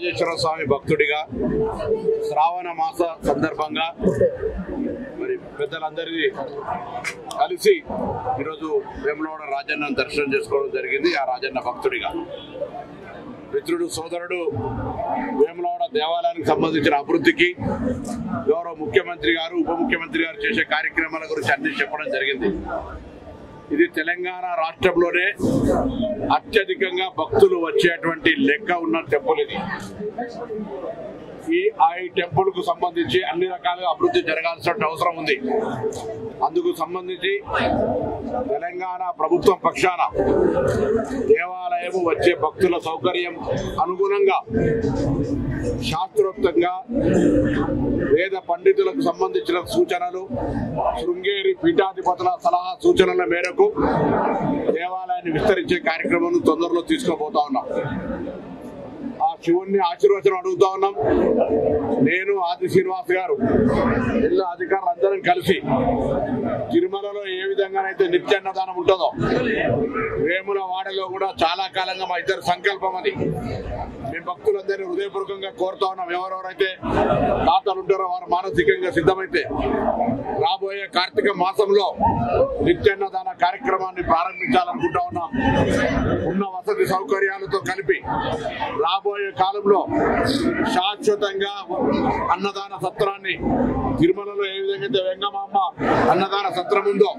రాజరాజేశ్వర స్వామి భక్తుడిగా శ్రావణ మాస సందర్భంగా మరి పెద్దలందరినీ కలిసి ఈరోజు వేములవాడ రాజన్న దర్శనం చేసుకోవడం జరిగింది. ఆ రాజన్న భక్తుడిగా మిత్రుడు సోదరుడు వేములవాడ దేవాలయానికి సంబంధించిన అభివృద్ధికి గౌరవ ముఖ్యమంత్రి గారు ఉప ముఖ్యమంత్రి గారు చేసే కార్యక్రమాల గురించి అన్ని చెప్పడం జరిగింది. ఇది తెలంగాణ రాష్ట్రంలోనే అత్యధికంగా భక్తులు వచ్చేటువంటి లెక్క ఉన్న టెంపుల్ ఇది. ఈ టెంపుల్ కు సంబంధించి అన్ని రకాలుగా అభివృద్ధి జరగాల్సిన అవసరం ఉంది. అందుకు సంబంధించి తెలంగాణ ప్రభుత్వం పక్షాన దేవాలయం వచ్చే భక్తుల సౌకర్యం అనుగుణంగా శాస్త్రోక్తంగా వేద పండితులకు సంబంధించిన సూచనలు, శృంగేరి పీఠాధిపతుల సలహా సూచనల మేరకు దేవాలయాన్ని విస్తరించే కార్యక్రమం తొందరలో తీసుకోబోతా ఉన్నాం. ఆ శివుణ్ణి ఆశీర్వచనం అడుగుతా ఉన్నాం. నేను ఆది శ్రీనివాస్ గారు జిల్లా అధికారులు అందరం కలిసి తిరుమలలో ఏ విధంగానైతే నిత్యాన్నదానం ఉంటుందో వేములవాడలో కూడా చాలా కాలంగా మా ఇద్దరు సంకల్పం అది. మేము భక్తులందరినీ హృదయపూర్వకంగా కోరుతా ఉన్నాం. ఎవరెవరైతే దాతలు ఉంటారో వారు మానసికంగా సిద్ధమైతే రాబోయే కార్తీక మాసంలో నిత్యాన్నదాన కార్యక్రమాన్ని ప్రారంభించాలనుకుంటా ఉన్నాం. ఉన్న వసతి సౌకర్యాలతో కలిపి రాబోయే కాలంలో శాశ్వతంగా అన్నదాన సత్రాన్ని తిరుమలలో ఏ విధంగా అయితే వెంగమాంబ అన్నదాన సత్రం ఉందో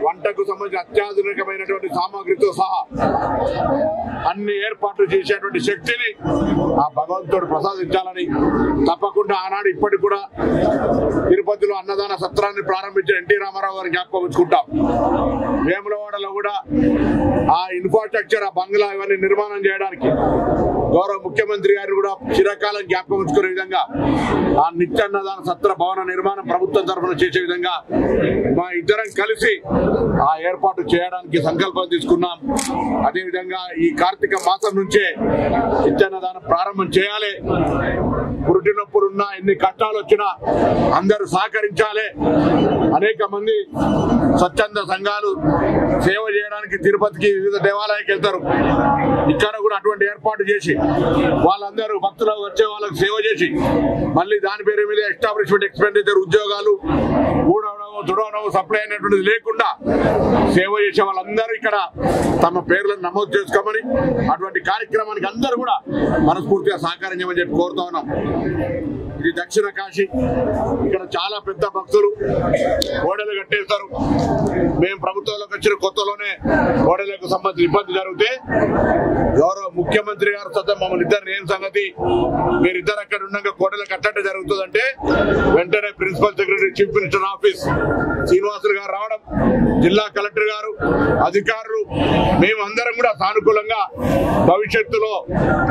వంటకు సంబంధించిన అత్యాధునికమైనటువంటి సామాగ్రితో సహా అన్ని ఏర్పాట్లు చేసేటువంటి శక్తిని ఆ భగవంతుడు ప్రసాదించాలని తప్పకుండా ఆనాడు ఇప్పటికి కూడా తిరుపతిలో అన్నదాన సత్రాన్ని ప్రారంభించిన ఎన్టీ రామారావు గారిని జ్ఞాపకం ఉంచుకుంటాం. వేములవాడలో కూడా ఆ ఇన్ఫ్రాస్ట్రక్చర్, ఆ బంగ్లా ఇవన్నీ నిర్మాణం చేయడానికి గౌరవ ముఖ్యమంత్రి గారు కూడా చిరకాలం జ్ఞాపకం ఉంచుకునే విధంగా ఆ నిత్యాన్నదాన సత్ర భవన నిర్మాణం ప్రభుత్వం తరఫున చేసే విధంగా మా ఇద్దరం కలిసి ఆ ఏర్పాటు చేయడానికి సంకల్పం తీసుకున్నాం. అదేవిధంగా ఈ కార్తీక మాసం నుంచే నిత్యాన్నదానం ప్రారంభం చేయాలి. పురుటి నొప్పులున్నా, ఎన్ని కష్టాలు వచ్చినా అందరూ సహకరించాలి. అనేక మంది స్వచ్ఛంద సంఘాలు సేవ చేయడానికి తిరుపతికి వివిధ దేవాలయానికి వెళ్తారు. ఇక్కడ కూడా అటువంటి ఏర్పాటు చేసి వాళ్ళందరూ భక్తులకు వచ్చే వాళ్ళకి సేవ చేసి మళ్ళీ దాని పేరు మీద ఎస్టాబ్లిష్మెంట్ ఎక్స్పెండిచర్, ఉద్యోగాలు, తుడవడం సప్లై అనేటువంటిది లేకుండా సేవ చేసే వాళ్ళందరూ ఇక్కడ తమ పేర్లను నమోదు చేసుకోమని అటువంటి కార్యక్రమానికి అందరూ కూడా మనస్ఫూర్తిగా సహకారం చేయమని చెప్పి కోరుతా ఉన్నాం. ఇది దక్షిణ కాశీ. ఇక్కడ చాలా పెద్ద భక్తులు ఓడలు కట్టేస్తారు. మేము ప్రభుత్వంలోకి వచ్చిన కొత్తలోనే ఓడలకు సంబంధించిన ఇబ్బంది జరిగితే గౌరవ ముఖ్యమంత్రి గారు సత్యం మమ్మల్ని ఇద్దరు ఏం సంగతి, మీరిద్దరు అక్కడ ఉండగా కోడలు కట్టడం జరుగుతుందంటే వెంటనే principal secretary, chief minister office Srinivasulu garu రావడం, జిల్లా కలెక్టర్ గారు, అధికారులు, మేమందరం కూడా సానుకూలంగా భవిష్యత్తులో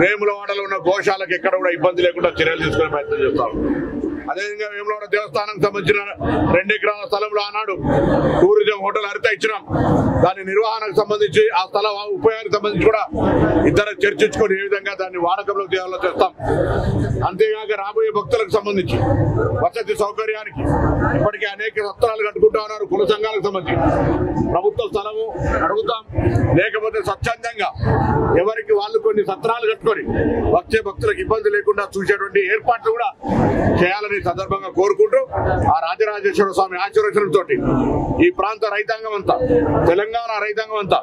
వేములవాడలో ఉన్న గోశాలకు ఎక్కడ కూడా ఇబ్బంది లేకుండా చర్యలు తీసుకునే ప్రయత్నం చేస్తాం. అదేవిధంగా వేములవాడ దేవస్థానానికి సంబంధించిన 2 ఎకరాల స్థలంలో ఆనాడు టూరిజం హోటల్ హరిత ఇచ్చినాం. దాని నిర్వహణకు సంబంధించి ఆ స్థల ఉపయోగానికి సంబంధించి కూడా ఇద్దరు చర్చించుకొని ఏ విధంగా దాన్ని వాడకంలో చేయాలో చేస్తాం. అంతేగాక రాబోయే భక్తులకు సంబంధించి వసతి సౌకర్యానికి ఇప్పటికే అనేక సత్రాలు కట్టుకుంటా ఉన్నారు. కుల సంఘాలకు సంబంధించి ప్రభుత్వ స్థలము అడుగుతాం, లేకపోతే స్వచ్ఛందంగా ఎవరికి వాళ్ళు కొన్ని సత్రాలు కట్టుకొని వచ్చే భక్తులకు ఇబ్బంది లేకుండా చూసేటువంటి ఏర్పాట్లు కూడా చేయాలని సందర్భంగా కోరుకుంటూ ఆ రాజరాజేశ్వర స్వామి ఆశీర్వచనంతో ఈ ప్రాంత రైతాంగం అంతా, తెలంగాణ రైతాంగం అంతా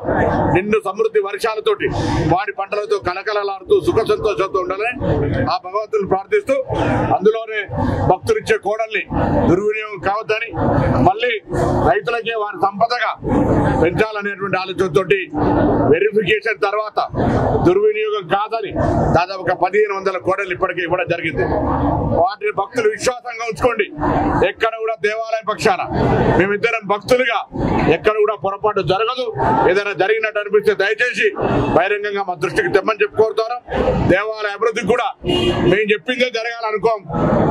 నిండు సమృద్ధి వర్షాలతోటి వాడి పంటలతో కలకలలాడుతూ సుఖ సంతోషంతో ఉండాలని ఆ భగవంతుని ప్రార్థిస్తూ, అందులోనే భక్తులు ఇచ్చే కోడల్ని దుర్వినియోగం కావద్దని, మళ్ళీ రైతులకే వారి సంపదగా పెంచాలనేటువంటి ఆలోచనతో వెరిఫికేషన్ తర్వాత దుర్వినియోగం కాదని దాదాపు 1500 కోడలు ఇప్పటికే ఇవ్వడం జరిగింది. వాటిని భక్తులు విశ్వాసంగా ఉంచుకోండి. ఎక్కడ కూడా దేవాలయ పక్షాన మేమిద్దరం భక్తులుగా ఎక్కడ కూడా పొరపాటు జరగదు. ఏదైనా జరిగినట్టు అనిపిస్తే దయచేసి బహిరంగంగా మా దృష్టికి తెమ్మని చెప్పి కోరుతాను. దేవాలయ అభివృద్ధికి కూడా మేము చెప్పిందే జరగాలనుకోం,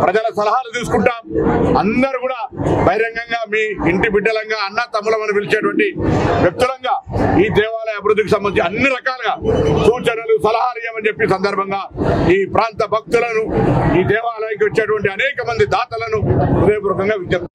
ప్రజల సలహాలు తీసుకుంటాం. అందరూ కూడా బహిరంగంగా మీ ఇంటి బిడ్డలంగా, అన్న తమ్ములమని పిలిచేటువంటి వ్యక్తులంగా ఈ దేవాలయ అభివృద్ధికి సంబంధించి అన్ని రకాలుగా సూచనలు, సలహాలు ఇవ్వమని చెప్పి సందర్భంగా ఈ ప్రాంత భక్తులను, ఈ దేవాలయానికి వచ్చేటువంటి అనేక మంది దాతలను హృదయపూర్వకంగా విజ్ఞప్తి